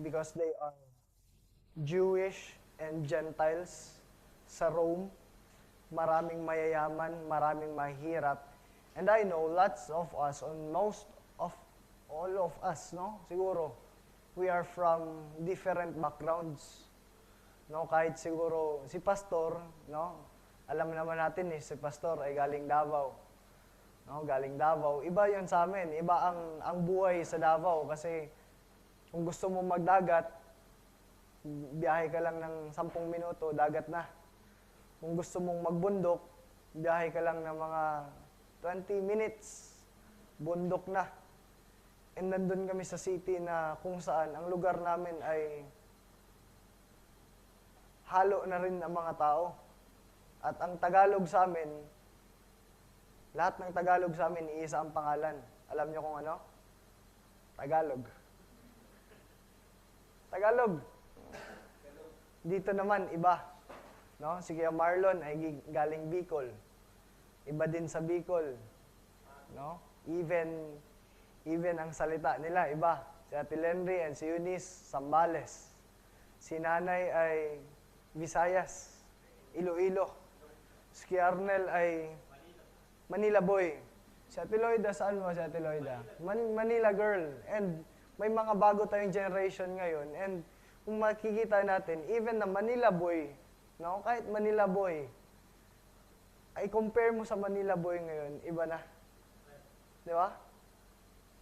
because they are Jewish and Gentiles sa Rome. Maraming mayayaman, maraming mahirap. And I know lots of us, on most of all of us, no? Siguro, we are from different backgrounds. No, kahit siguro si pastor, no? Alam naman natin si pastor ay galing Davao. No, galing Davao. Iba 'yon sa amin. Iba ang buhay sa Davao kasi kung gusto mo magdagat, biyahe ka lang ng 10 minuto, dagat na. Kung gusto mong magbundok, biyahe ka lang ng mga 20 minutes, bundok na. And nandun kami sa city na kung saan ang lugar namin ay halo na rin ang mga tao. At ang Tagalog sa amin, lahat ng Tagalog sa amin, iisa ang pangalan. Alam niyo kung ano? Tagalog. Tagalog. Dito naman, iba. No? Si Kuya Marlon ay galing Bicol. Iba din sa Bicol. No? Even ang salita nila, iba. Si Ate Lenry and si Eunice, Sambales. Si Nanay ay Visayas, Iloilo. Si Kuya Arnel ay Manila boy. Si Ate Loida, saan mo si Ate Loida? Manila girl. And may mga bago tayong generation ngayon. And kung makikita natin, even na Manila boy, no? Kahit Manila boy, ay compare mo sa Manila boy ngayon, iba na. Di ba?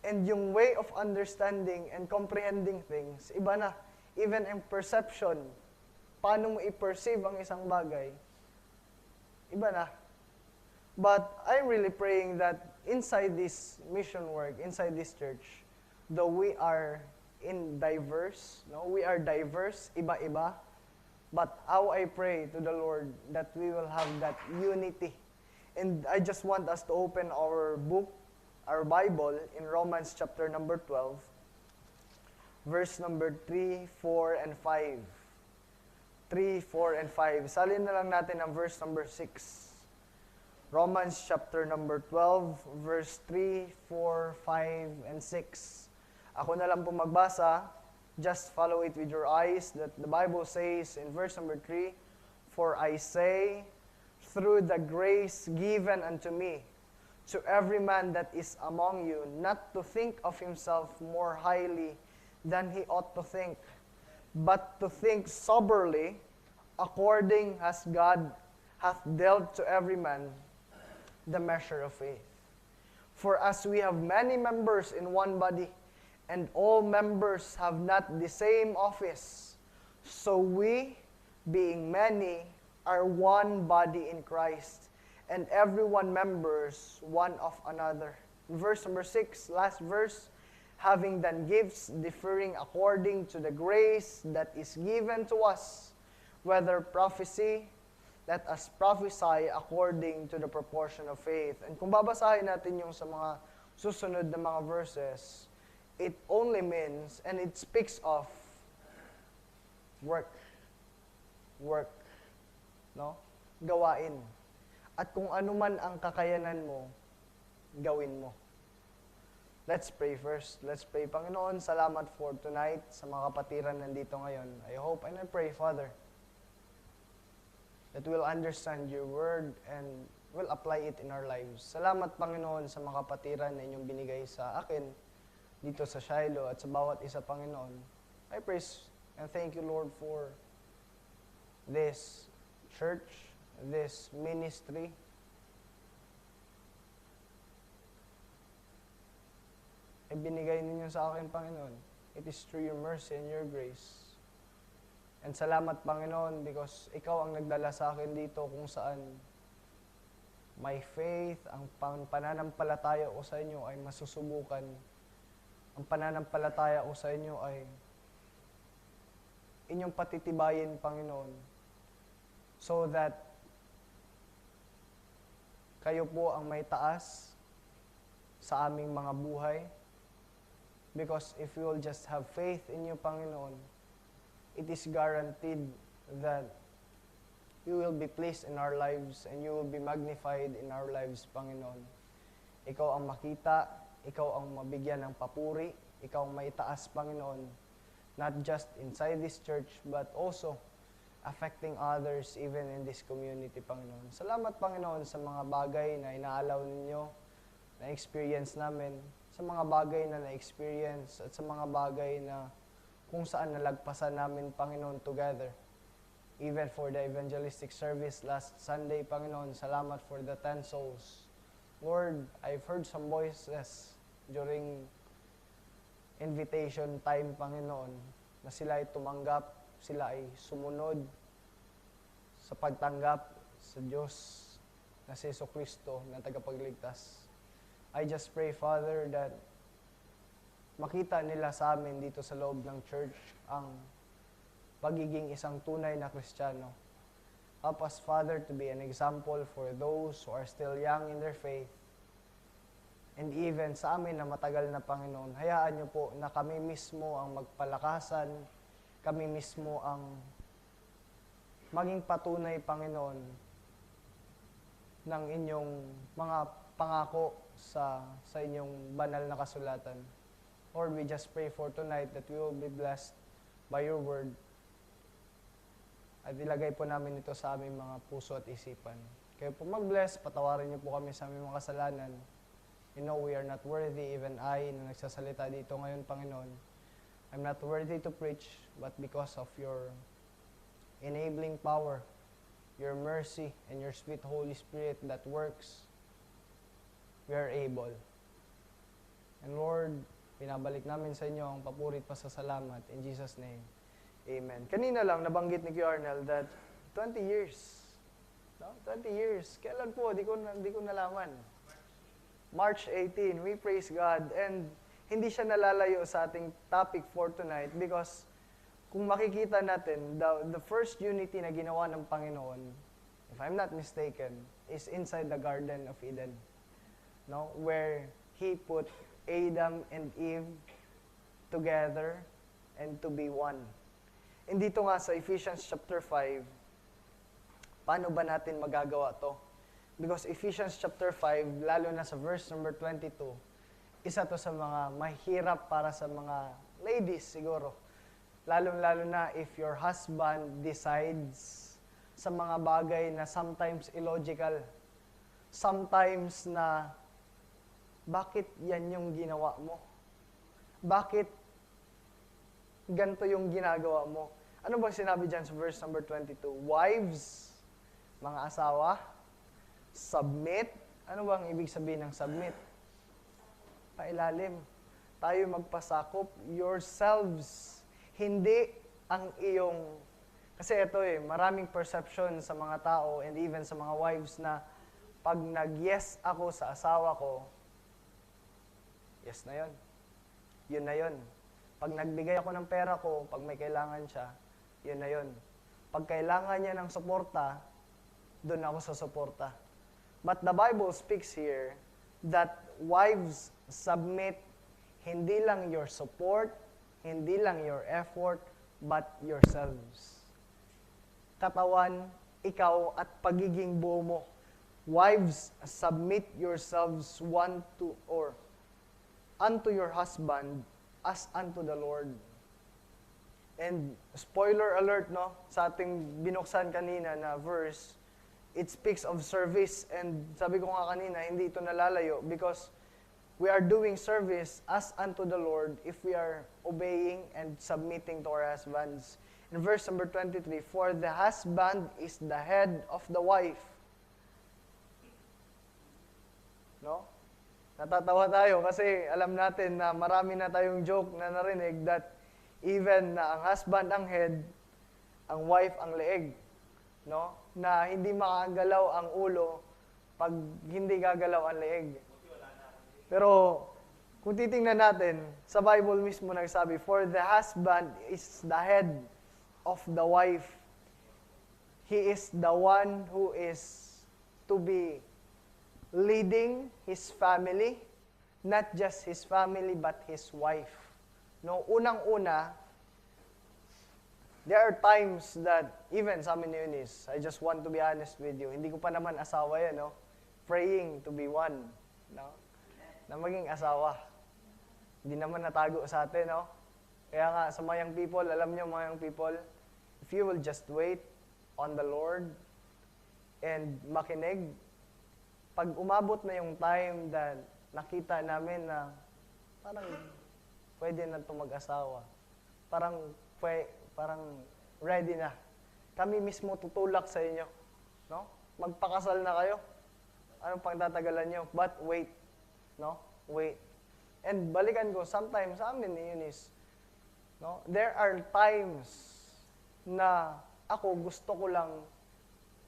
And yung way of understanding and comprehending things, iba na. Even in perception, paano mo i-perceive ang isang bagay, iba na. But I'm really praying that inside this mission work, inside this church, though we are we are diverse, iba-iba, but how I pray to the Lord that we will have that unity. And I just want us to open our book, our Bible, in Romans chapter number 12, verse number 3, 4, and 5. 3, 4, and 5. Salin na lang natin ang verse number 6. Romans chapter number 12, verse 3, 4, 5, and 6. Ako na lang po magbasa. Just follow it with your eyes. That the Bible says in verse number 3, "For I say, through the grace given unto me, to every man that is among you, not to think of himself more highly than he ought to think, but to think soberly, according as God hath dealt to every man the measure of faith. For as we have many members in one body, and all members have not the same office, so we, being many, are one body in Christ, and everyone members one of another." Verse number 6, last verse, "Having then gifts differing according to the grace that is given to us, whether prophecy, let us prophesy according to the proportion of faith." And kung babasahin natin yung sa mga susunod na mga verses, it only means, and it speaks of work. Work. No? Gawain. At kung ano man ang kakayanan mo, gawin mo. Let's pray first. Let's pray. Panginoon, salamat for tonight sa mga kapatiran nandito ngayon. I hope and I pray, Father, that we'll understand your word and we'll apply it in our lives. Salamat, Panginoon, sa mga kapatiran na inyong binigay sa akin dito sa Shiloh at sa bawat isa, Panginoon. I praise and thank you, Lord, for this church, this ministry. Ibinigay ninyo sa akin, Panginoon. It is through your mercy and your grace. And salamat, Panginoon, because ikaw ang nagdala sa akin dito kung saan my faith, ang pananampalataya ko sa inyo ay masusubukan. Ang pananampalataya ko sa inyo ay inyong patitibayin, Panginoon, so that kayo po ang may taas sa aming mga buhay. Because if we will just have faith in you, Panginoon, it is guaranteed that you will be pleased in our lives and you will be magnified in our lives, Panginoon. Ikaw ang makita, ikaw ang mabigyan ng papuri, ikaw ang maitaas, Panginoon, not just inside this church, but also affecting others even in this community, Panginoon. Salamat, Panginoon, sa mga bagay na inaalaw ninyo, na-experience namin, sa mga bagay na na-experience, at sa mga bagay na kung saan nalagpasan namin, Panginoon, together. Even for the evangelistic service last Sunday, Panginoon, salamat for the 10 souls. Lord, I've heard some voices during invitation time, Panginoon, na sila ay tumanggap, sila ay sumunod sa pagtanggap sa Diyos na si Jesucristo na tagapagligtas. I just pray, Father, that makita nila sa amin dito sa loob ng church ang pagiging isang tunay na Kristiyano. Help us, Father, to be an example for those who are still young in their faith. And even sa amin na matagal na, Panginoon, hayaan niyo po na kami mismo ang magpalakasan, kami mismo ang maging patunay, Panginoon, ng inyong mga pangako sa inyong banal na kasulatan. Lord, we just pray for tonight that we will be blessed by your word. At ilagay po namin ito sa aming mga puso at isipan. Kayo po mag-bless, patawarin niyo po kami sa aming mga kasalanan. You know, we are not worthy, even I, na nagsasalita dito ngayon, Panginoon. I'm not worthy to preach, but because of your enabling power, your mercy, and your sweet Holy Spirit that works, we are able. And Lord, pinabalik namin sa inyo ang papurit pa sa salamat. In Jesus' name, amen. Kanina lang, nabanggit ni Q. Arnel that 20 years. No? 20 years. Kailan po? Di ko nalaman. March 18, we praise God. And hindi siya nalalayo sa ating topic for tonight because kung makikita natin, the first unity na ginawa ng Panginoon, if I'm not mistaken, is inside the Garden of Eden. No? Where He put Adam and Eve together and to be one. And dito nga sa Ephesians chapter 5, paano ba natin magagawa to? Because Ephesians chapter 5, lalo na sa verse number 22, isa to sa mga mahirap para sa mga ladies siguro. Lalo na if your husband decides sa mga bagay na sometimes illogical, sometimes na bakit yan yung ginawa mo? Bakit ganito yung ginagawa mo? Ano bang sinabi dyan sa verse number 22? Wives, mga asawa, submit. Ano bang ibig sabihin ng submit? Pailalim. Tayo magpasakop yourselves. Hindi ang iyong... Kasi ito maraming perception sa mga tao and even sa mga wives na pag nag-yes ako sa asawa ko, yes na yon. Yun na yon. Pag nagbigay ako ng pera ko, pag may kailangan siya, yun na yon. Pag kailangan niya ng suporta, doon ako sa suporta. But the Bible speaks here that wives submit hindi lang your support, hindi lang your effort, but yourselves. Katawan, ikaw at pagiging buo mo. Wives, submit yourselves unto your husband as unto the Lord. And spoiler alert, no, sa ating binuksan kanina na verse, it speaks of service. And sabi ko nga kanina, hindi ito nalalayo because we are doing service as unto the Lord if we are obeying and submitting to our husbands. In verse number 23, for the husband is the head of the wife. No? Natatawa tayo kasi alam natin na marami na tayong joke na narinig that even na ang husband ang head, ang wife ang leeg. No? Na hindi makagalaw ang ulo pag hindi gagalaw ang leeg. Pero kung titingnan natin, sa Bible mismo nagsabi, for the husband is the head of the wife. He is the one who is to be leading his family, not just his family, but his wife. No, unang-una, there are times that, even sa amin ni Eunice, I just want to be honest with you, hindi ko pa naman asawa yan, no? Praying to be one, no? Na maging asawa. Hindi naman natago sa atin, no? Kaya nga, sa mga young people, alam nyo mga young people, if you will just wait on the Lord and makinig, pag umabot na yung time that nakita namin na parang pwede na ito mag-asawa, parang ready na. Kami mismo tutulak sa inyo. No? Magpakasal na kayo. Anong pang tatagalan nyo? But wait. No? Wait. And balikan ko, sometimes sa amin ni Eunice, no? There are times na ako gusto ko lang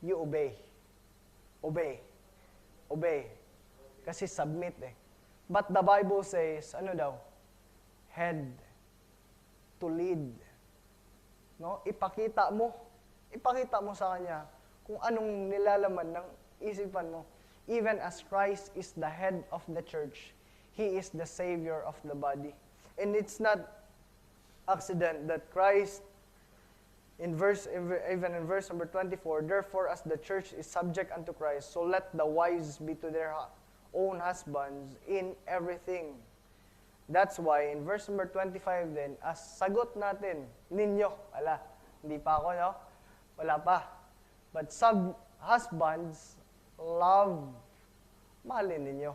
you obey. Obey. Obey. Kasi submit eh. But the Bible says, ano daw? Head to lead. No? Ipakita mo sa kanya kung anong nilalaman ng isipan mo. Even as Christ is the head of the church, He is the Savior of the body. And it's not accident that Christ, even in verse number 24, therefore as the church is subject unto Christ, so let the wives be to their own husbands in everything. That's why in verse number 25 then, as sagot natin, ninyo, hindi pa ako, no? Wala pa. But husbands, love, mahalin ninyo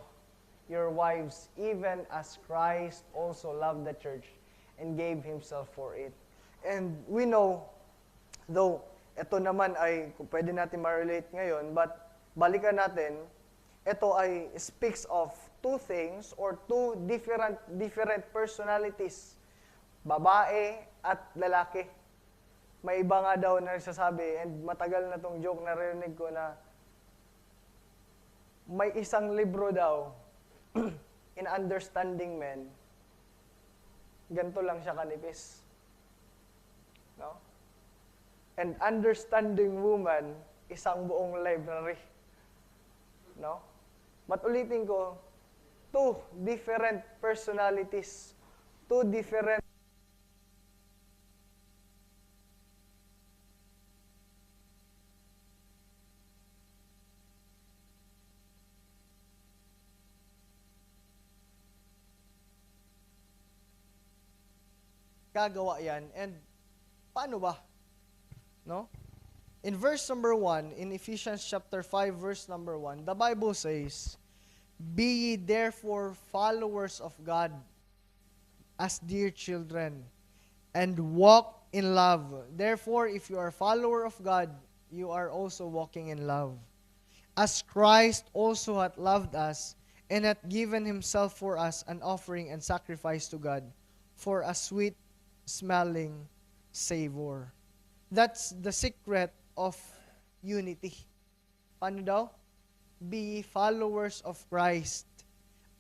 your wives, even as Christ also loved the church and gave Himself for it. And we know, though, ito naman ay, kung pwede natin ma-relate ngayon, but balikan natin, ito ay speaks of two things or two different personalities. Babae at lalaki. May iba nga daw na nagsasabi, and matagal na tong joke na narinig ko na may isang libro daw, in Understanding Men, ganito lang siya kanipis. No? And Understanding Woman, isang buong library. No? Matulitin ko, two different personalities, two different gagawa yan. And paano ba? No? In verse number 1, in Ephesians chapter 5, verse number 1, the Bible says, be ye therefore followers of God as dear children, and walk in love. Therefore, if you are a follower of God, you are also walking in love. As Christ also hath loved us, and hath given Himself for us an offering and sacrifice to God, for a sweet smelling savor. That's the secret of unity. Paano daw? Be followers of Christ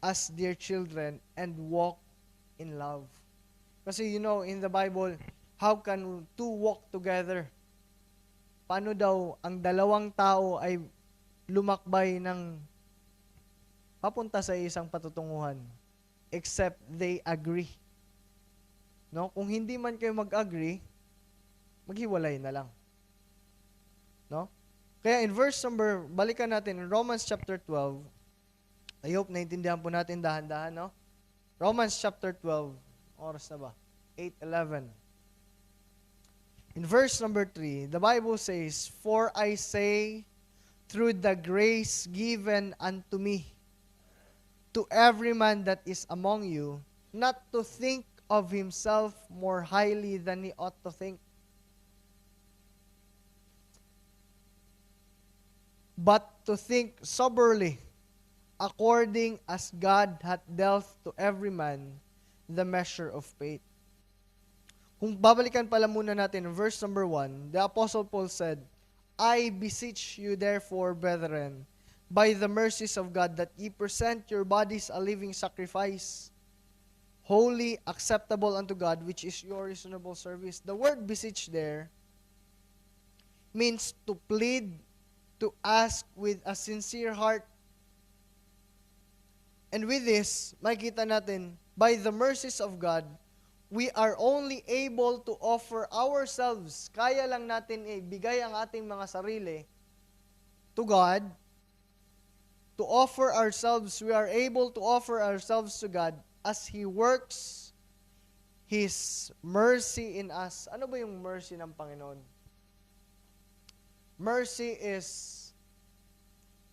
as dear children and walk in love. Kasi in the Bible, how can two walk together? Paano daw ang dalawang tao ay lumakbay ng papunta sa isang patutunguhan except they agree? No? Kung hindi man kayo mag-agree, maghiwalay na lang. No? Kaya in verse number, balikan natin, in Romans chapter 12, I hope naintindihan po natin dahan-dahan, no? Romans chapter 12, oras na ba? 8:11. In verse number 3, the Bible says, for I say, through the grace given unto me, to every man that is among you, not to think of himself more highly than he ought to think, but to think soberly, according as God hath dealt to every man the measure of faith. Kung babalikan pala muna natin in verse number 1, the Apostle Paul said, I beseech you therefore, brethren, by the mercies of God, that ye present your bodies a living sacrifice, holy, acceptable unto God, which is your reasonable service. The word beseech there means to plead, to ask with a sincere heart. And with this, makikita natin, by the mercies of God, we are only able to offer ourselves. Kaya lang natin ibigay ang ating mga sarili to God. To offer ourselves, we are able to offer ourselves to God as He works His mercy in us. Ano ba yung mercy ng Panginoon? Mercy is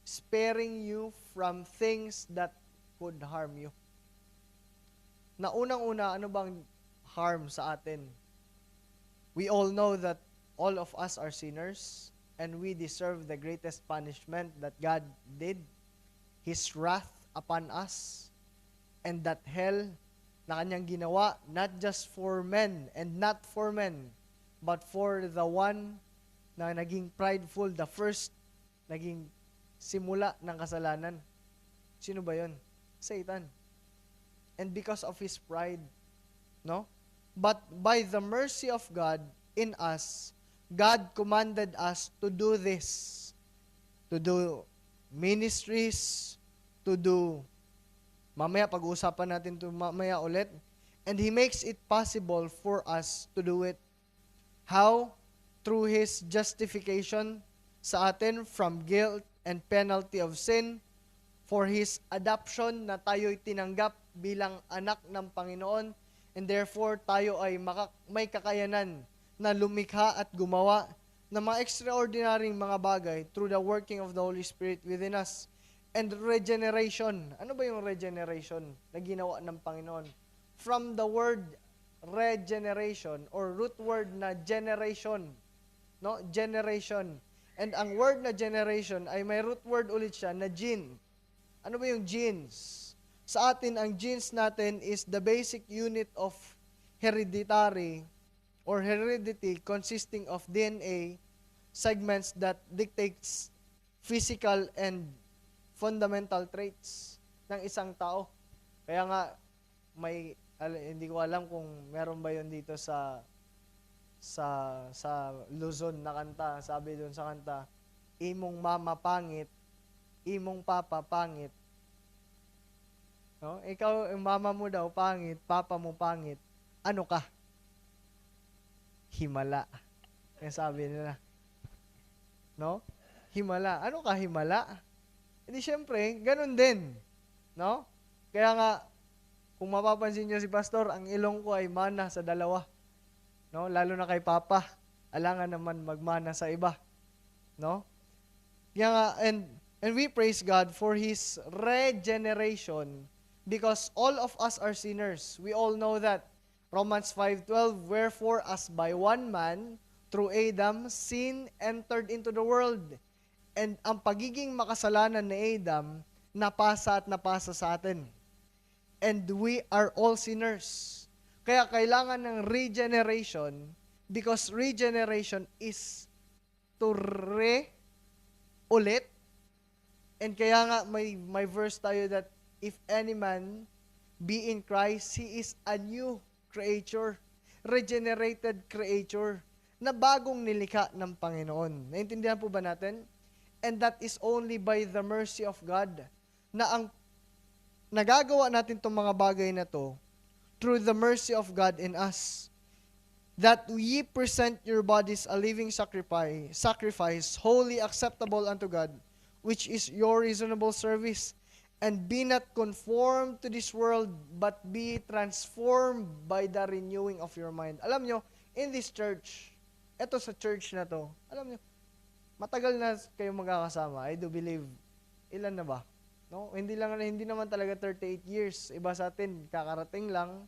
sparing you from things that could harm you. Na unang-una, ano bang harm sa atin? We all know that all of us are sinners and we deserve the greatest punishment that God did, His wrath upon us, and that hell na kanyang ginawa, not just for men and not for men, but for the one na naging prideful, the first naging simula ng kasalanan. Sino ba yun? Satan. And because of his pride, no? But by the mercy of God in us, God commanded us to do this, to do ministries, to do, mamaya pag-uusapan natin ito mamaya ulit, and He makes it possible for us to do it. How? Through His justification sa atin from guilt and penalty of sin, for His adoption na tayo'y tinanggap bilang anak ng Panginoon, and therefore tayo ay may kakayanan na lumikha at gumawa ng mga extraordinary mga bagay through the working of the Holy Spirit within us. And regeneration. Ano ba yung regeneration na ginawa ng Panginoon? From the word regeneration or root word na generation. No? Generation. And ang word na generation ay may root word ulit siya na gene. Ano ba yung genes? Sa atin, ang genes natin is the basic unit of hereditary or heredity consisting of DNA segments that dictates physical and fundamental traits ng isang tao. Kaya nga, hindi ko alam kung meron ba yun dito sa Luzon na kanta. Sabi doon sa kanta, imong mama pangit, imong papa pangit. No? Ikaw, yung mama mo daw pangit, papa mo pangit. Ano ka? Himala. Yung sabi nila. No? Himala. Ano ka, himala? Hindi, syempre, ganun din. No? Kaya nga, kung mapapansin nyo si Pastor, ang ilong ko ay mana sa dalawa. No? Lalo na kay Papa. Alangan naman magmana sa iba. No? Kaya nga, and we praise God for His regeneration because all of us are sinners. We all know that. Romans 5:12, wherefore as by one man, through Adam, sin entered into the world. And ang pagiging makasalanan ni Adam, napasa at napasa sa atin. And we are all sinners. Kaya kailangan ng regeneration because regeneration is to ulit. And kaya nga may verse tayo that if any man be in Christ, he is a new creature, regenerated creature, na bagong nilikha ng Panginoon. Naintindihan po ba natin? And that is only by the mercy of God na ang nagagawa natin itong mga bagay na to through the mercy of God in us. That ye present your bodies a living sacrifice, wholly acceptable unto God, which is your reasonable service. And be not conformed to this world, but be transformed by the renewing of your mind. Alam nyo, in this church, eto sa church na to, alam nyo, matagal na kayo magkakasama. I do believe, ilan na ba? No? Hindi naman talaga 38 years. Iba sa atin, kakarating lang.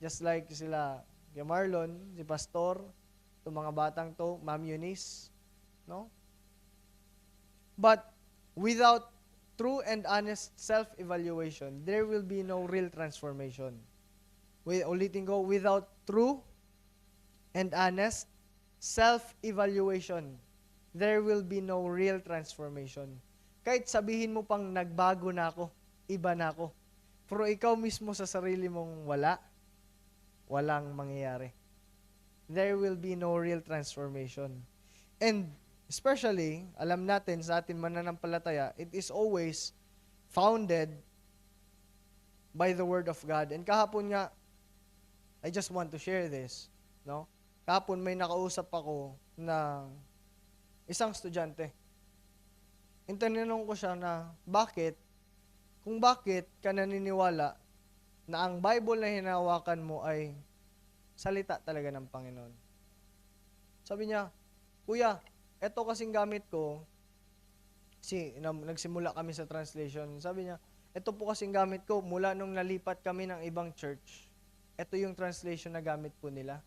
Just like sila, kay Marlon, si Pastor, itong mga batang to, Ma'am Eunice. No? But, without true and honest self-evaluation, there will be no real transformation. Ulitin ko, without true and honest self-evaluation, there will be no real transformation. Kahit sabihin mo pang nagbago na ako, iba na ako, pero ikaw mismo sa sarili mong walang mangyayari. There will be no real transformation. And especially, alam natin sa ating mananampalataya, it is always founded by the Word of God. And kahapon nga, I just want to share this. No? Kahapon may nakausap ako na isang estudyante. Tinanong ko siya na kung bakit ka naniniwala na ang Bible na hinahawakan mo ay salita talaga ng Panginoon. Sabi niya, Kuya, eto kasing gamit ko, nagsimula kami sa translation. Sabi niya, eto po kasing gamit ko, mula nung nalipat kami ng ibang church, eto yung translation na gamit po nila.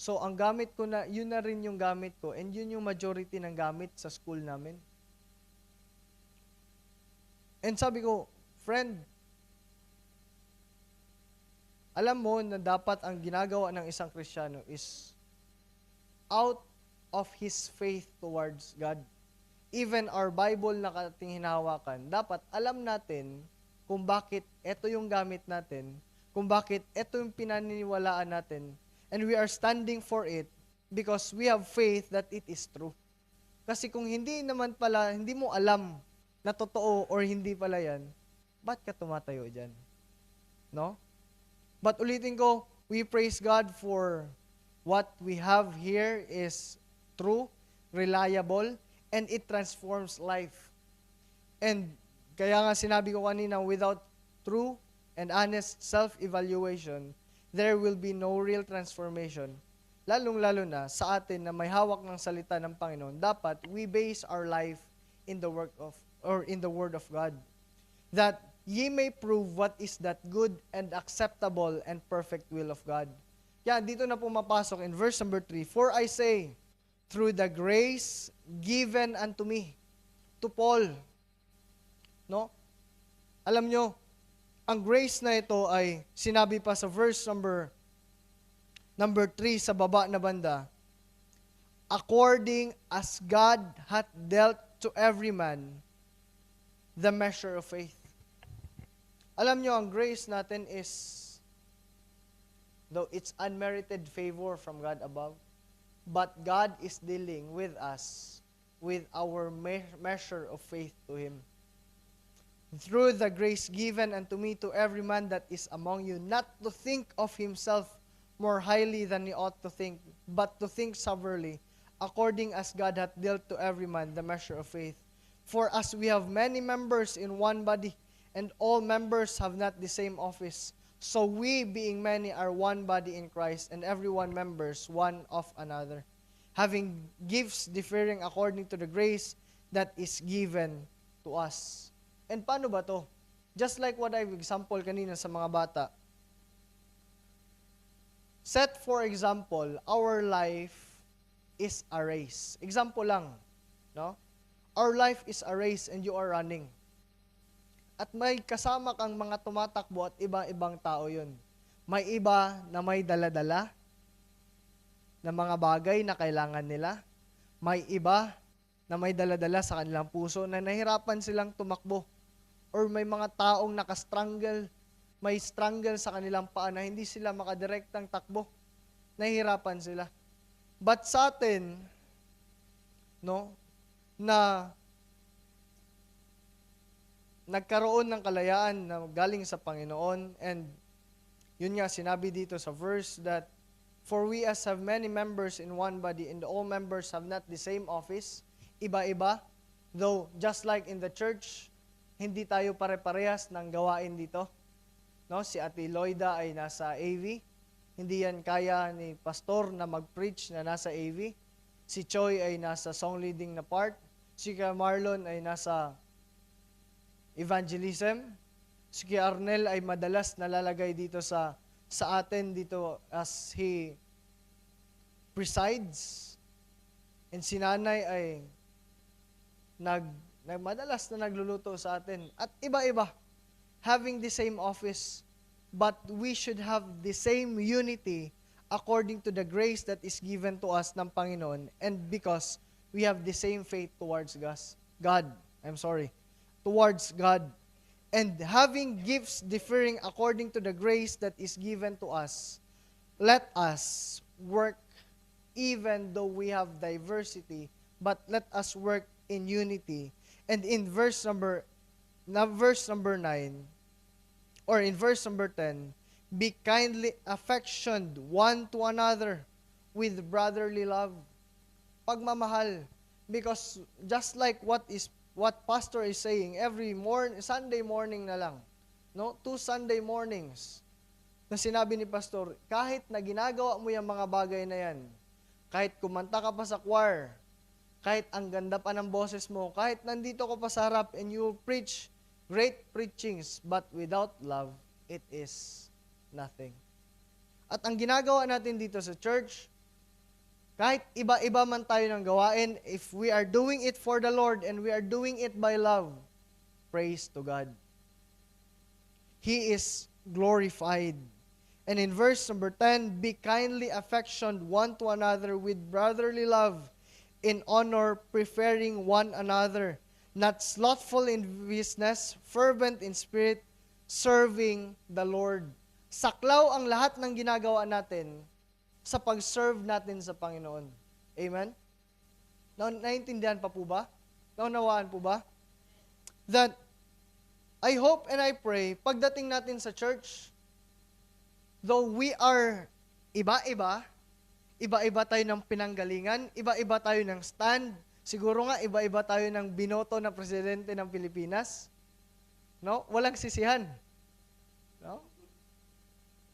So, ang gamit ko na, yun na rin yung gamit ko, and yun yung majority ng gamit sa school namin. And sabi ko, friend, alam mo na dapat ang ginagawa ng isang Kristiyano is out of his faith towards God. Even our Bible na ating hinahawakan, dapat alam natin kung bakit ito yung gamit natin, kung bakit ito yung pinaniniwalaan natin, and we are standing for it because we have faith that it is true. Kasi kung hindi naman pala, hindi mo alam na totoo or hindi pala yan, ba't ka tumatayo dyan? No? But ulitin ko, we praise God for what we have here is true, reliable, and it transforms life. And kaya nga sinabi ko kanina, without true and honest self-evaluation, there will be no real transformation. Lalong-lalo na sa atin na may hawak ng salita ng Panginoon, dapat we base our life in the work of or in the Word of God, that ye may prove what is that good and acceptable and perfect will of God. Kaya dito na pumapasok in verse number 3, For I say, through the grace given unto me, to Paul. No? Alam nyo, ang grace na ito ay sinabi pa sa verse number 3 sa baba na banda, according as God hath dealt to every man the measure of faith. Alam nyo, ang grace natin is, though it's unmerited favor from God above, but God is dealing with us with our measure of faith to Him. Through the grace given unto me to every man that is among you, not to think of himself more highly than he ought to think, but to think soberly, according as God hath dealt to every man the measure of faith. For as we have many members in one body, and all members have not the same office, so we, being many, are one body in Christ, and every one members one of another, having gifts differing according to the grace that is given to us. And paano ba to? Just like what I've example kanina sa mga bata. Set for example, our life is a race. Example lang, no? Our life is a race and you are running. At may kasama kang mga tumatakbo at iba-ibang tao yun. May iba na may dala-dala na mga bagay na kailangan nila. May iba na may dala-dala sa kanilang puso na nahirapan silang tumakbo. Or may mga taong nakastrangle, may strangle sa kanilang paa na hindi sila makadirektang takbo. Nahihirapan sila. But sa atin, no, na nagkaroon ng kalayaan na galing sa Panginoon, and yun nga sinabi dito sa verse that, for we as have many members in one body, and all members have not the same office, iba-iba, though just like in the church, hindi tayo pare-parehas ng gawain dito. No, si Ate Loida ay nasa AV, hindi yan kaya ni pastor na mag-preach na nasa AV. Si Choi ay nasa song leading na part, si Kuya Marlon ay nasa evangelism. Si Kuya Arnel ay madalas nalalagay dito sa atin dito as he presides. And si Nanay ay madalas na nagluluto sa atin. At iba-iba, having the same office, but we should have the same unity according to the grace that is given to us ng Panginoon, and because we have the same faith towards towards God, and having gifts differing according to the grace that is given to us, let us work even though we have diversity, but let us work in unity. And in verse number 9, or in verse number 10, be kindly affectioned one to another with brotherly love. Pagmamahal. Because just like what pastor is saying, every Sunday morning na lang, no? 2 Sunday mornings, na sinabi ni Pastor, kahit na ginagawa mo yung mga bagay na yan, kahit kumanta ka pa sa choir, kahit ang ganda pa ng boses mo, kahit nandito ka pa sa harap and you preach great preachings, but without love, it is nothing. At ang ginagawa natin dito sa church, kahit iba-iba man tayo ng gawain, if we are doing it for the Lord and we are doing it by love, praise to God. He is glorified. And in verse number 10, be kindly affectioned one to another with brotherly love, in honor, preferring one another, not slothful in business, fervent in spirit, serving the Lord. Saklaw ang lahat ng ginagawa natin sa pag-serve natin sa Panginoon. Amen? Naintindihan pa po ba? Naunawaan po ba? That I hope and I pray, pagdating natin sa church, though we are iba-iba tayo ng pinanggalingan, iba-iba tayo ng stand, siguro nga iba-iba tayo ng binoto na presidente ng Pilipinas. No? Walang sisihan. No?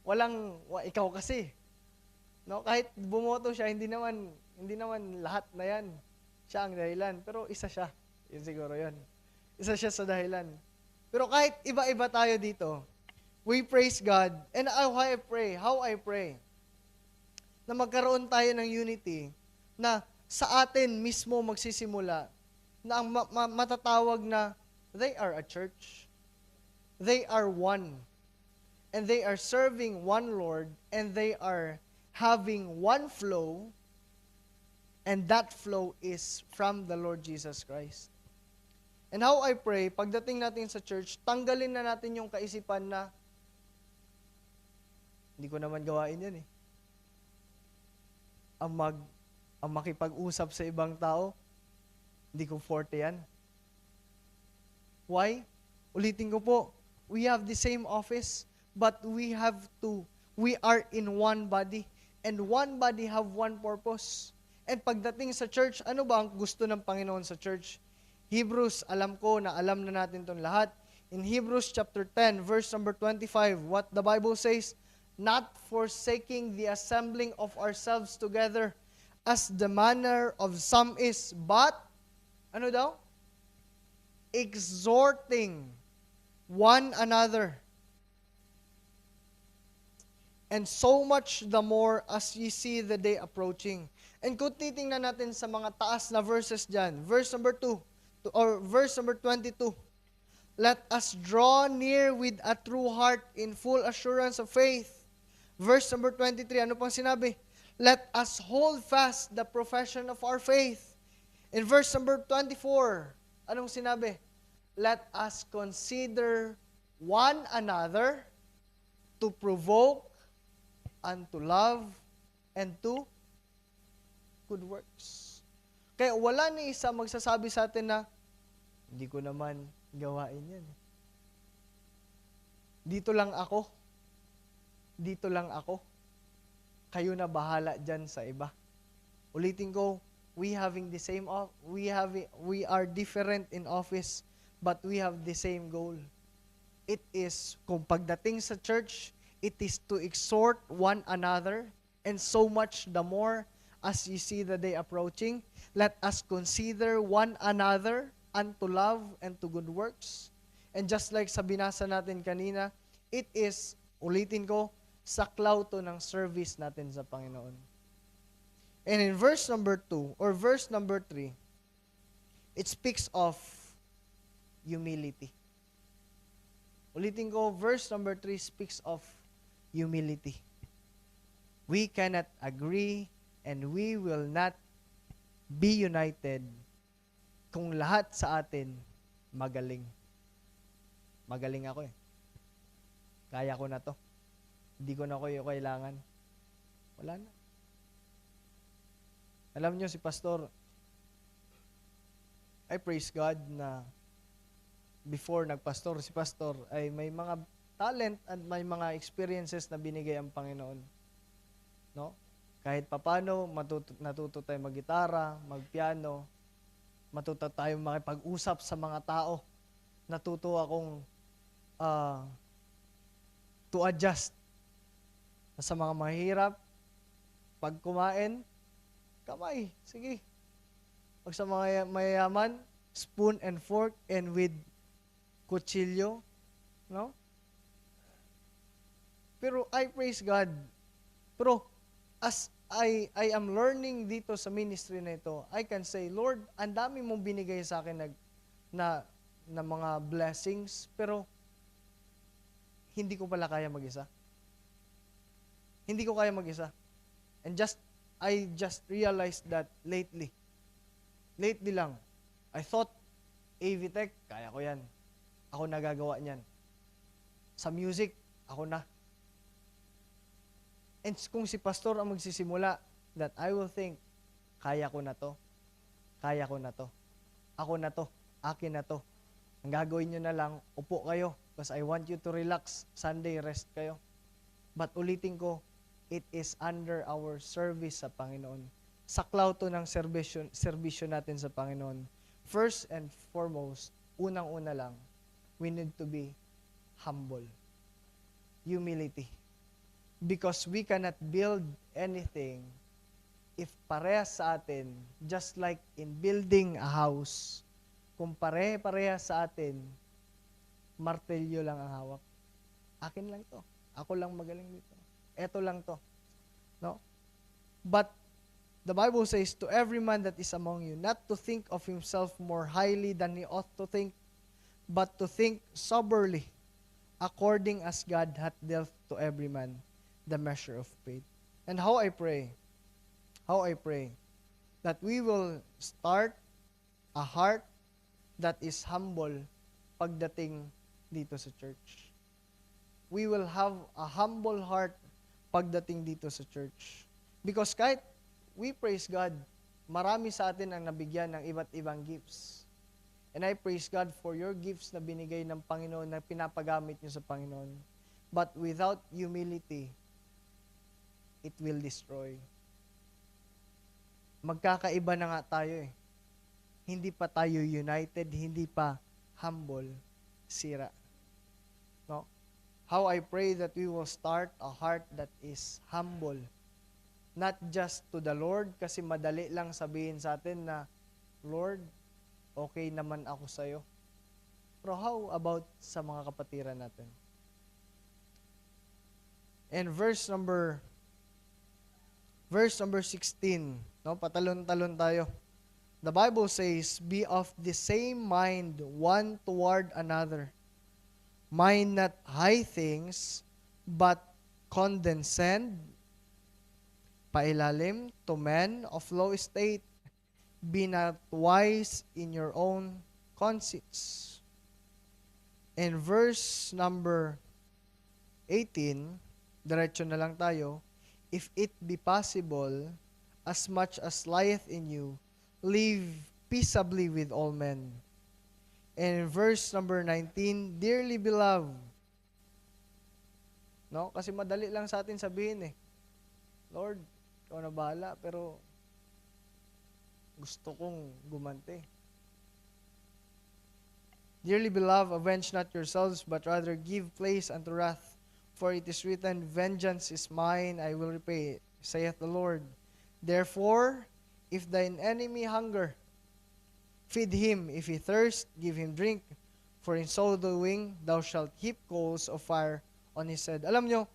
Ikaw kasi. No? Kahit bumoto siya, hindi naman lahat na yan. Siya ang dahilan. Pero isa siya. Yun siguro yun. Isa siya sa dahilan. Pero kahit iba-iba tayo dito, we praise God. And how I pray, na magkaroon tayo ng unity, na sa atin mismo magsisimula, na ang matatawag na, they are a church. They are one. And they are serving one Lord, and they are having one flow, and that flow is from the Lord Jesus Christ. And how I pray, pagdating natin sa church, tanggalin na natin yung kaisipan na, hindi ko naman gawain yan eh. Ang makipag-usap sa ibang tao, hindi ko forte yan. Why? Ulitin ko po, we have the same office, but we are in one body, and one body have one purpose. And pagdating sa church, ano ba ang gusto ng Panginoon sa church? Hebrews, alam ko na alam na natin itong lahat. In Hebrews chapter 10, verse number 25, what the Bible says, not forsaking the assembling of ourselves together, as the manner of some is, but, ano daw? Exhorting one another. And so much the more as ye see the day approaching. And kung titingnan natin sa mga taas na verses dyan, verse number 2, or verse number 22, let us draw near with a true heart in full assurance of faith. Verse number 23, ano pang sinabi? Let us hold fast the profession of our faith. In verse number 24, anong sinabi? Let us consider one another to provoke and to love and to good works. Kaya wala ni isa magsasabi sa atin na, hindi ko naman gawain yan. Dito lang ako. Kayo na bahala dyan sa iba. Ulitin ko, we are different in office, but we have the same goal. It is, kung pagdating sa church, it is to exhort one another, and so much the more as you see the day approaching, let us consider one another unto love and to good works. And just like sa binasa natin kanina, it is, ulitin ko, saklaw to ng service natin sa Panginoon. And in verse number 2, or verse number 3, it speaks of humility. Ulitin ko, verse number 3 speaks of humility. We cannot agree and we will not be united kung lahat sa atin magaling. Magaling ako eh. Kaya ko na to. Hindi ko na kayo kailangan. Wala na. Alam niyo si Pastor, I praise God na before nagpastor, si Pastor ay may mga talent at may mga experiences na binigay ang Panginoon. No? Kahit papano, natuto tayo mag-gitara, mag-piano, matuto tayo makipag-usap sa mga tao. Natuto akong to adjust Sa mga mahirap, pag kumain, kamay, sige. Pag sa mga mayayaman, spoon and fork and with kutsilyo, no? Pero I praise God. Pero as I am learning dito sa ministry na ito, I can say, Lord, ang dami mong binigay sa akin na mga blessings, pero hindi ko pala kaya mag-isa. Hindi ko kaya mag-isa. And I just realized that lately. Lately lang. I thought, AVTech, kaya ko yan. Ako nagagawa niyan. Sa music, ako na. And kung si pastor ang magsisimula, that I will think, kaya ko na to. Kaya ko na to. Ako na to. Akin na to. Ang gagawin nyo na lang, upo kayo. Because I want you to relax. Sunday, rest kayo. But ulitin ko, it is under our service sa Panginoon. Saklaw to ng serbisyo natin sa Panginoon. First and foremost, unang-una lang, we need to be humble. Humility. Because we cannot build anything if parehas sa atin, just like in building a house, kung pare-parehas sa atin, martelyo lang ang hawak. Akin lang to. Ako lang magaling dito. Eto lang to. No? But the Bible says, to every man that is among you, not to think of himself more highly than he ought to think, but to think soberly, according as God hath dealt to every man the measure of faith. And how I pray that we will start a heart that is humble pagdating dito sa church. We will have a humble heart pagdating dito sa church. Because kahit we praise God, marami sa atin ang nabigyan ng iba't ibang gifts. And I praise God for your gifts na binigay ng Panginoon, na pinapagamit niyo sa Panginoon. But without humility, it will destroy. Magkakaiba na nga tayo eh. Hindi pa tayo united, hindi pa humble, sira. No? How I pray that we will start a heart that is humble. Not just to the Lord, kasi madali lang sabihin sa atin na, Lord, okay naman ako sa'yo. Pero how about sa mga kapatiran natin? And verse number 16, no? Patalon-talon tayo. The Bible says, be of the same mind one toward another. Mind not high things, but condescend, pailalim to men of low estate. Be not wise in your own conceits. And verse number 18, diretso na lang tayo. If it be possible, as much as lieth in you, live peaceably with all men. And verse number 19, dearly beloved. No? Kasi madali lang sa atin sabihin eh, Lord, ikaw na bahala, pero gusto kong gumante. Dearly beloved, avenge not yourselves, but rather give place unto wrath. For it is written, vengeance is mine, I will repay, saith the Lord. Therefore, if thine enemy hunger, feed him. If he thirst, give him drink. For in so doing, thou shalt heap coals of fire on his head. Alam nyo,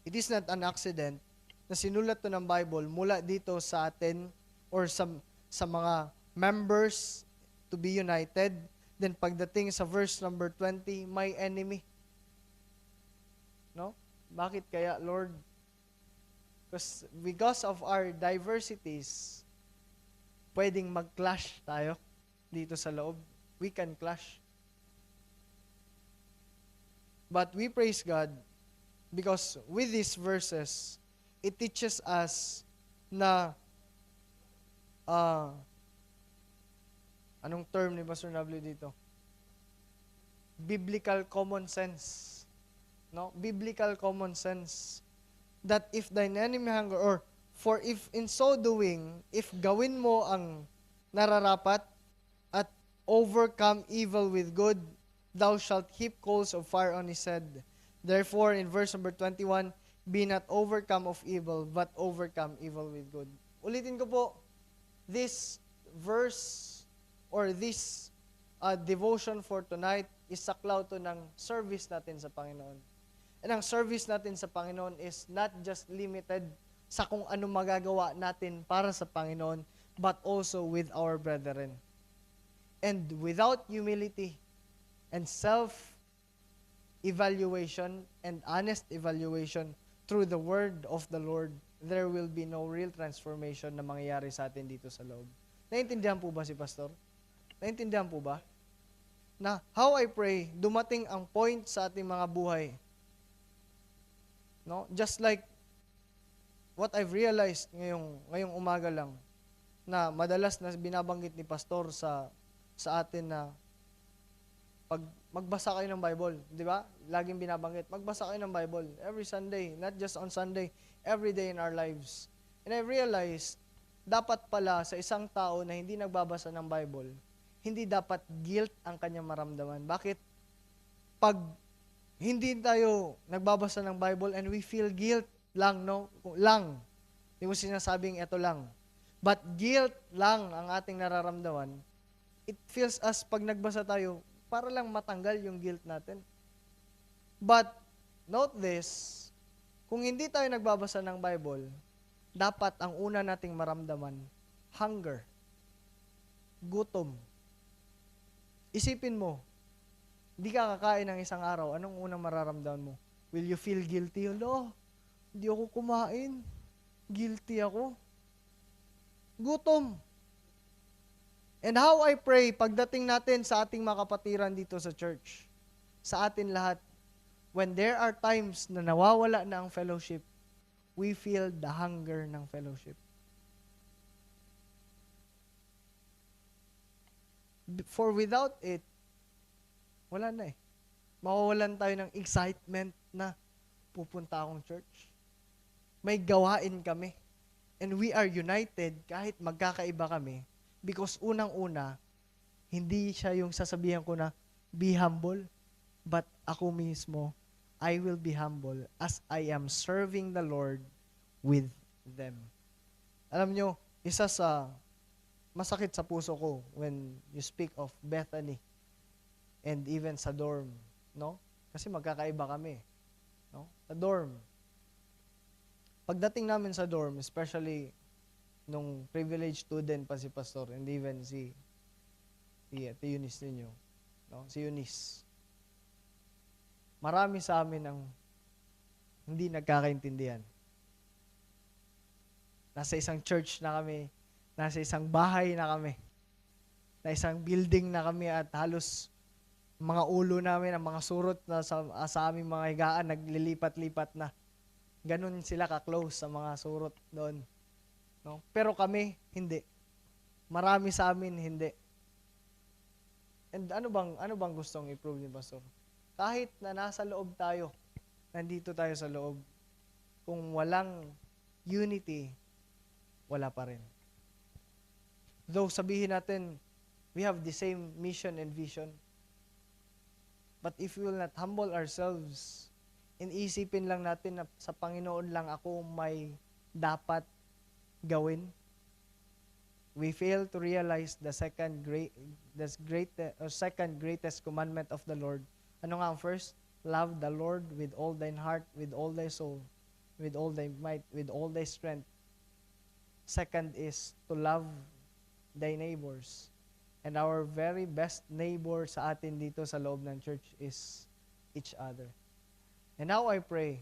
it is not an accident na sinulat to ng Bible mula dito sa atin or sa mga members to be united. Then pagdating sa verse number 20, my enemy. No? Bakit kaya, Lord? Because of our diversities, pwedeng mag-clash tayo dito sa loob. We can clash. But we praise God because with these verses, it teaches us na anong term ni Pastor W dito? Biblical common sense. No? Biblical common sense. That if thine enemy hunger, or for if in so doing, if gawin mo ang nararapat at overcome evil with good, thou shalt heap coals of fire on his head. Therefore, in verse number 21, Be not overcome of evil, but overcome evil with good. Ulitin ko po, this verse or this devotion for tonight is saklaw to ng service natin sa Panginoon. And ang service natin sa Panginoon is not just limited sa kung ano magagawa natin para sa Panginoon, but also with our brethren. And without humility and self-evaluation and honest evaluation through the word of the Lord, there will be no real transformation na mangyayari sa atin dito sa loob. Naintindihan po ba si Pastor? Naintindihan po ba? Na how I pray, dumating ang point sa ating mga buhay. No? Just like what I've realized ngayong umaga lang, na madalas na binabanggit ni Pastor sa atin na pag magbasa kayo ng Bible, di ba? Laging binabanggit, magbasa kayo ng Bible every Sunday, not just on Sunday, every day in our lives. And I realized, dapat pala sa isang tao na hindi nagbabasa ng Bible, hindi dapat guilt ang kanyang maramdaman. Bakit? Pag hindi tayo nagbabasa ng Bible and we feel guilt lang, no? Lang. Hindi mo sinasabing ito lang. But guilt lang ang ating nararamdaman. It feels us pag nagbasa tayo, para lang matanggal yung guilt natin. But, note this, kung hindi tayo nagbabasa ng Bible, dapat ang una nating maramdaman, hunger, gutom. Isipin mo, hindi ka kakain ng isang araw, anong unang mararamdaman mo? Will you feel guilty? Hello, hindi ako kumain. Guilty ako. Gutom. And how I pray, pagdating natin sa ating mga kapatiran dito sa church, sa atin lahat, when there are times na nawawala na ang fellowship, we feel the hunger ng fellowship. For without it, wala na eh. Mawawalan tayo ng excitement na pupunta akong church. May gawain kami. And we are united kahit magkakaiba kami. Because unang-una, hindi siya yung sasabihan ko na, be humble. But ako mismo, I will be humble as I am serving the Lord with them. Alam nyo, isa sa masakit sa puso ko when you speak of Bethany and even sa dorm, no? Kasi magkakaiba kami, no? Sa dorm. Pagdating namin sa dorm, especially nung privileged student pa si Pastor and even si Eunice ninyo, no? Si Eunice. Marami sa amin ang hindi nagkakaintindihan. Nasa isang church na kami, nasa isang bahay na kami, na isang building na kami at halos mga ulo namin, ang mga surot na sa aming mga higaan, naglilipat-lipat na. Ganun sila ka-close sa mga surot doon. No? Pero kami, hindi. Marami sa amin, hindi. And ano bang gustong i-prove ni Pastor? Kahit na nasa loob tayo, nandito tayo sa loob, kung walang unity, wala pa rin. Though sabihin natin, we have the same mission and vision, but if we will not humble ourselves, inisipin lang natin na sa Panginoon lang ako may dapat gawin, we fail to realize the second greatest commandment of the Lord. Ano nga ang first? Love the Lord with all thine heart, with all thy soul, with all thy might, with all thy strength. Second is to love thy neighbors. And our very best neighbor sa atin dito sa loob ng church is each other. And now I pray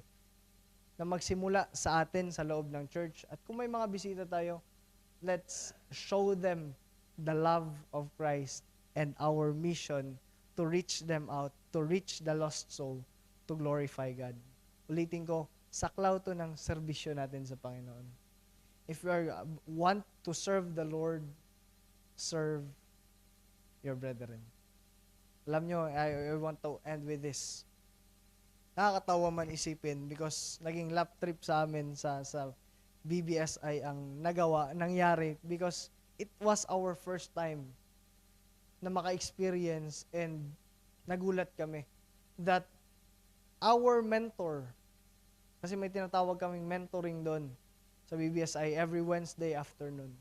na magsimula sa atin sa loob ng church. At kung may mga bisita tayo, let's show them the love of Christ and our mission to reach them out, to reach the lost soul, to glorify God. Ulitin ko, saklaw to ng serbisyo natin sa Panginoon. If you want to serve the Lord, serve your brethren. Alam nyo, I want to end with this. Nakakatawa man isipin because naging lap trip sa amin sa BBSI ang nangyari because it was our first time na maka-experience and nagulat kami that our mentor Kasi may tinatawag kaming mentoring doon sa BBSI every Wednesday afternoon.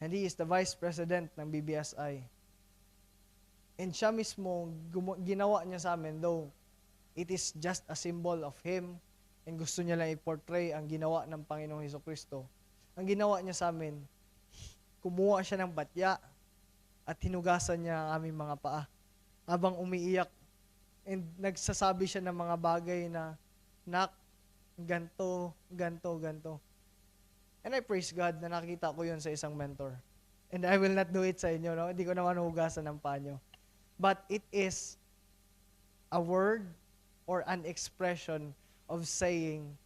And he is the Vice President ng BBSI. And siya mismo, ginawa niya sa amin, though it is just a symbol of him, and gusto niya lang i-portray ang ginawa ng Panginoong Hesukristo. Ang ginawa niya sa amin, kumuha siya ng batya at hinugasan niya ang aming mga paa habang umiiyak. And nagsasabi siya ng mga bagay na, nak, ganto, ganto, ganto. And I praise God na nakita ko yun sa isang mentor. And I will not do it sa inyo, no? Hindi ko naman hugasan ng paa nyo. But it is a word or an expression of saying,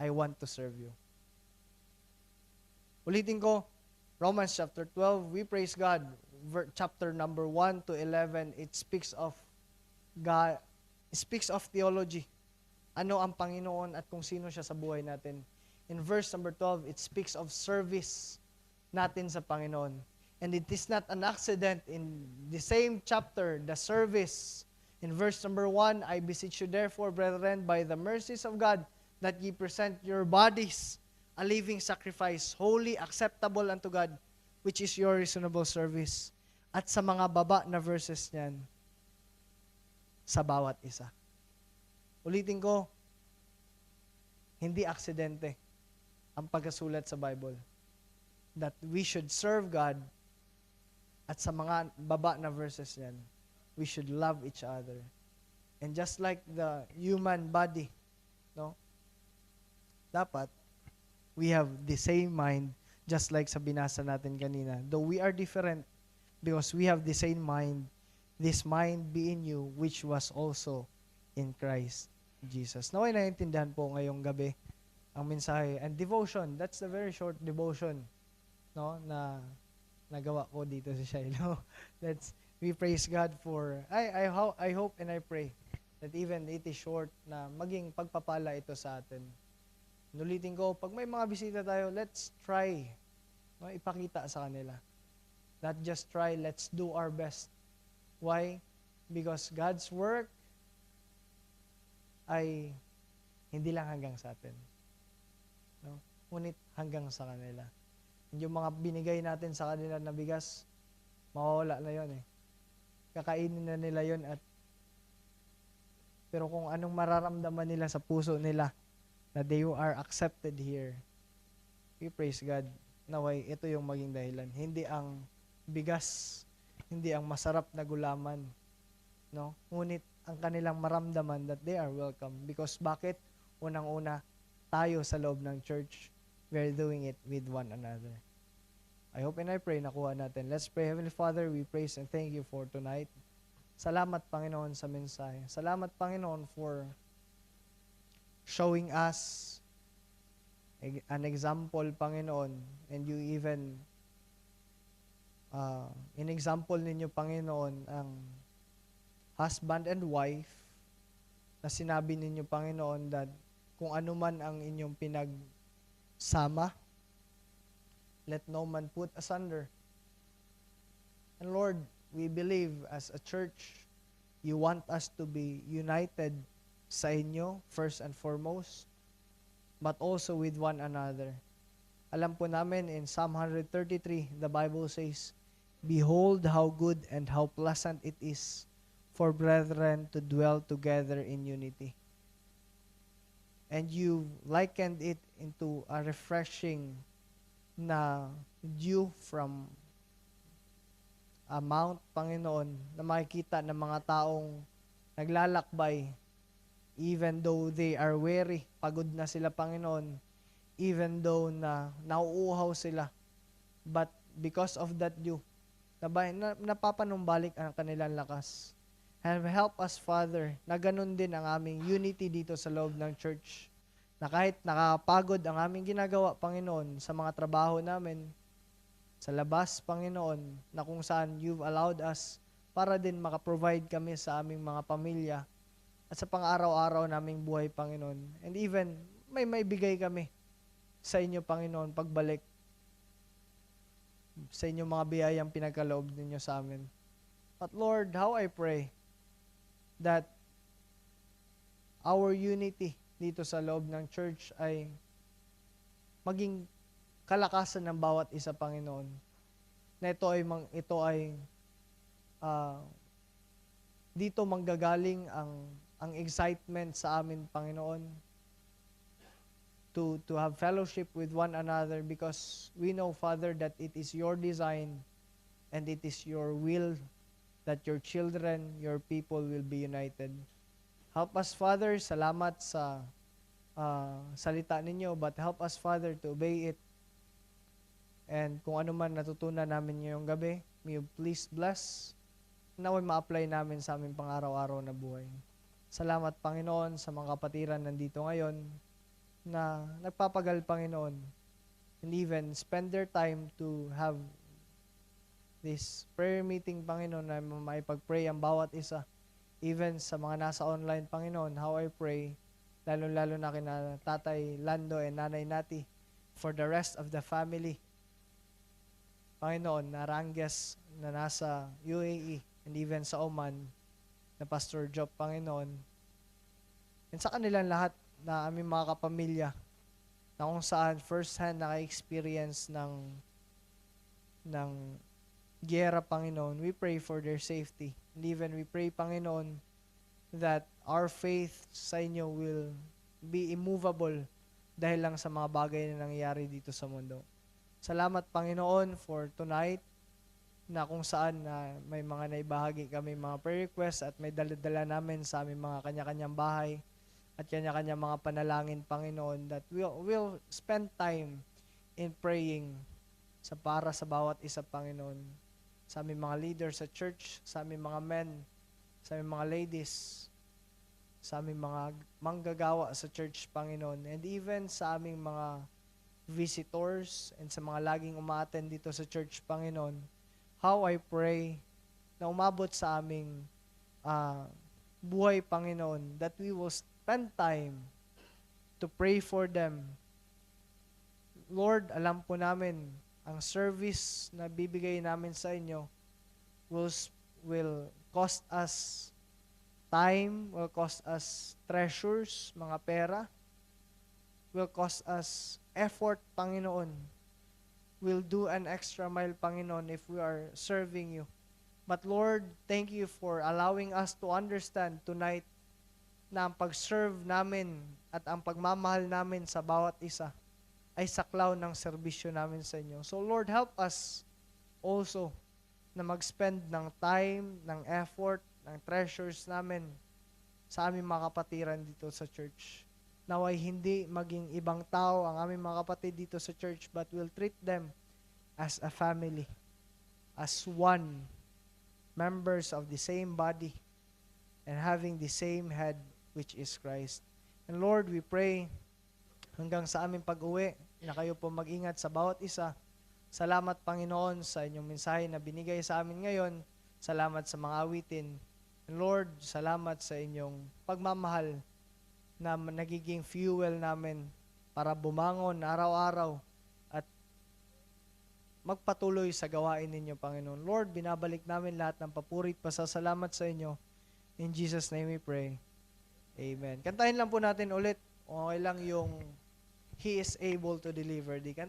I want to serve you. Ulitin ko, Romans chapter 12, we praise God. Chapter number 1 to 11, it speaks of God, speaks of theology. Ano ang Panginoon at kung sino siya sa buhay natin. In verse number 12, it speaks of service natin sa Panginoon. And it is not an accident in the same chapter, the service. In verse number 1, I beseech you therefore, brethren, by the mercies of God, that ye present your bodies a living sacrifice, holy, acceptable unto God, which is your reasonable service. At sa mga baba na verses niyan, sa bawat isa. Ulitin ko, hindi aksidente ang pagkasulat sa Bible. That we should serve God, at sa mga baba na verses niyan, we should love each other. And just like the human body, no? Dapat, we have the same mind, just like sa binasa natin kanina. Though we are different, because we have the same mind, this mind be in you, which was also in Christ Jesus. Naway naiintindihan po ngayong gabi ang mensahe. And devotion, that's the very short devotion, no, na nagawa ko dito sa Shiloh. We praise God for, I hope and I pray that even it is short na maging pagpapala ito sa atin. Nulitin ko, pag may mga bisita tayo, let's try, no, ipakita sa kanila. Not just try, let's do our best. Why? Because God's work ay hindi lang hanggang sa atin. No? Ngunit hanggang sa kanila. Yung mga binigay natin sa kanila na bigas, mawawala na yon eh. Kakainin na nila yon at pero kung anong mararamdaman nila sa puso nila na they are accepted here, we praise God. Naway, ito yung maging dahilan. Hindi ang bigas, hindi ang masarap na gulaman, no? Ngunit ang kanilang maramdaman that they are welcome. Because bakit? Unang-una, tayo sa loob ng church, we're doing it with one another. I hope and I pray nakuha natin. Let's pray. Heavenly Father, we praise and thank you for tonight. Salamat, Panginoon, sa mensahe. Salamat, Panginoon, for showing us an example, Panginoon, and you even in example ninyo, Panginoon, ang husband and wife na sinabi ninyo, Panginoon, that kung ano man ang inyong pinagsama, let no man put asunder. And Lord, we believe as a church, you want us to be united sa inyo, first and foremost, but also with one another. Alam po namin in Psalm 133, the Bible says, behold how good and how pleasant it is for brethren to dwell together in unity. And you likened it into a refreshing na dew from a mount, Panginoon, na makikita ng mga taong naglalakbay, even though they are weary, pagod na sila, Panginoon, even though na nauuhaw sila, but because of that dew, napapanumbalik ang kanilang lakas. And help us, Father, na ganun din ang aming unity dito sa loob ng church, na kahit nakapagod ang aming ginagawa, Panginoon, sa mga trabaho namin, sa labas, Panginoon, na kung saan you've allowed us para din makaprovide kami sa aming mga pamilya at sa pang-araw-araw naming buhay, Panginoon. And even, may bigay kami sa inyo, Panginoon, pagbalik sa inyong mga biyayang pinagkaloob ninyo sa amin. But Lord, how I pray that our unity dito sa loob ng church ay maging kalakasan ng bawat isa, Panginoon. Na ito ay ah, dito manggagaling ang excitement sa amin, Panginoon, to have fellowship with one another, because we know, Father, that it is your design and it is your will that your children, your people will be united. Help us, Father. Salamat sa salita ninyo, but help us, Father, to obey it. And kung ano man natutunan namin ngayong gabi, may you please bless, naway ma-apply namin sa aming pang-araw-araw na buhay. Salamat, Panginoon, sa mga kapatiran nandito ngayon na nagpapagal, Panginoon, and even spend their time to have this prayer meeting, Panginoon, na maipag-pray ang bawat isa. Even sa mga nasa online, Panginoon, how I pray, lalo-lalo na kina Tatay Lando and Nanay Nati, for the rest of the family. Panginoon, na Rangges na nasa UAE and even sa Oman, na Pastor Job, Panginoon, and sa kanilang lahat na aming mga kapamilya, na kung saan first-hand naka-experience ng giyera, Panginoon, we pray for their safety. And even we pray, Panginoon, that our faith sa inyo will be immovable dahil lang sa mga bagay na nangyayari dito sa mundo. Salamat, Panginoon, for tonight, na kung saan na may mga naibahagi kami mga prayer requests at may dala-dala namin sa aming mga kanya-kanyang bahay at kanya-kanyang mga panalangin, Panginoon, that we'll spend time in praying para sa bawat isa, Panginoon, sa aming mga leaders sa church, sa aming mga men, sa aming mga ladies, sa aming mga manggagawa sa church, Panginoon, and even sa aming mga visitors and sa mga laging umaattend dito sa church, Panginoon. How I pray na umabot sa aming buhay, Panginoon, that we will spend time to pray for them. Lord, alam po namin, ang service na bibigay namin sa inyo will cost us time, will cost us treasures, mga pera, will cost us effort, Panginoon. We'll do an extra mile, Panginoon, if we are serving you. But Lord, thank you for allowing us to understand tonight na ang pag-serve namin at ang pagmamahal namin sa bawat isa ay saklaw ng serbisyo namin sa inyo. So Lord, help us also na mag-spend ng time, ng effort, ng treasures namin sa aming mga kapatiran dito sa church. Naway hindi maging ibang tao ang aming mga kapatid dito sa church, but we'll treat them as a family, as one, members of the same body, and having the same head, which is Christ. And Lord, we pray hanggang sa aming pag-uwi, na kayo po mag-ingat sa bawat isa. Salamat, Panginoon, sa inyong mensahe na binigay sa amin ngayon. Salamat sa mga awitin. And Lord, salamat sa inyong pagmamahal na nagiging fuel namin para bumangon araw-araw at magpatuloy sa gawain ninyo, Panginoon. Lord, binabalik namin lahat ng papuri at pasasalamat sa inyo. In Jesus' name we pray. Amen. Kantahin lang po natin ulit. Okay lang yung He is able to deliver. Di kanta